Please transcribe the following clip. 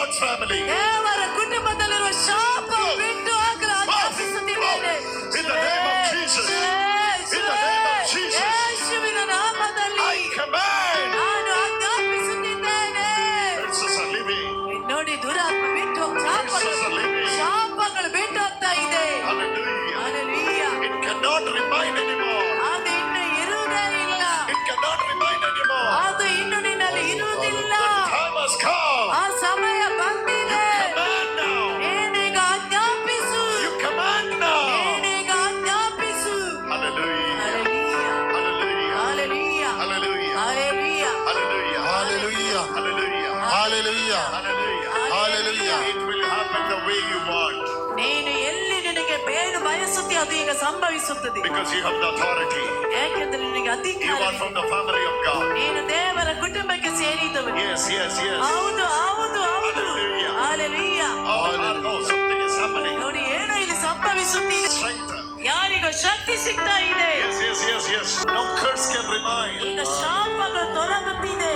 God's family. ದೇವರ ಕುಟುಂಬದಲ್ಲಿರುವ ಶಾಪ ಬಿಟ್ಟು ಹಾಕಲು ಆಜ್ಞಾಪಿಸುತ್ತಿದ್ದೇನೆ. In the name of Jesus. In the name of Jesus. ಯೇಸುವಿನ ನಾಮದಲ್ಲಿ I command. ನಾನು ಆಜ್ಞಾಪಿಸುತ್ತಿದ್ದೇನೆ. Curses are leaving. ನೋಡಿ ದುರಾತ್ಮ ಬಿಟ್ಟು ಶಾಪಗಳು ಬಿಟ್ಟು ಹೋಗ್ತಾ ಇದೆ. Hallelujah. Hallelujah. It cannot remain anymore. ಅದು ಇನ್ನು ಇರುವುದೇ ಇಲ್ಲ. It cannot remain anymore. ಅದು ಇನ್ನು ನಿನ್ನಲ್ಲಿ ಇರುವುದಿಲ್ಲ. The time has come. ಆ ಸಮಯ ಬಂದಿದೆ. Command now. ನೀನೀಗ ಆಜ್ಞಾಪಿಸು. You command now. ನೀನೀಗ ಆಜ್ಞಾಪಿಸು. Hallelujah. Hallelujah. Hallelujah. Hallelujah. Hallelujah. Hallelujah. Hallelujah. Hallelujah. Hallelujah. Hallelujah. Hallelujah. Hallelujah. It will happen the way you want. ನೀನು ಎಲ್ಲಿ ನಿನಗೆ ಬೇರು ಬಯಸುತ್ತೆ ಅದು ಈಗ ಸಂಭವಿಸುತ್ತದೆ. Because you have the authority. ಯಾಕೆಂದ್ರೆ ನಿನಗೆ You ಅಧಿಕಾರ are from the family of God. ನೀನು ದೇವರ ಕುಟುಂಬಕ್ಕೆ ಸೇರಿದವನು. Yes, yes, yes. ಹೌದು ಹೌದು ಹೌದು. Hallelujah. Hallelujah. Oh, something is happening. ನೋಡಿ ಏನೋ ಇಲ್ಲಿ ಸಂಭವಿಸುತ್ತಿದೆ. Strength. ಯಾರಿಗೋ ಶಕ್ತಿ ಸಿಗ್ತಾ ಇದೆ. Yes, yes, yes, yes. No curse can remain. ಈಗ ಶಾಪಗಳು ತೊಲಗುತ್ತಿದೆ.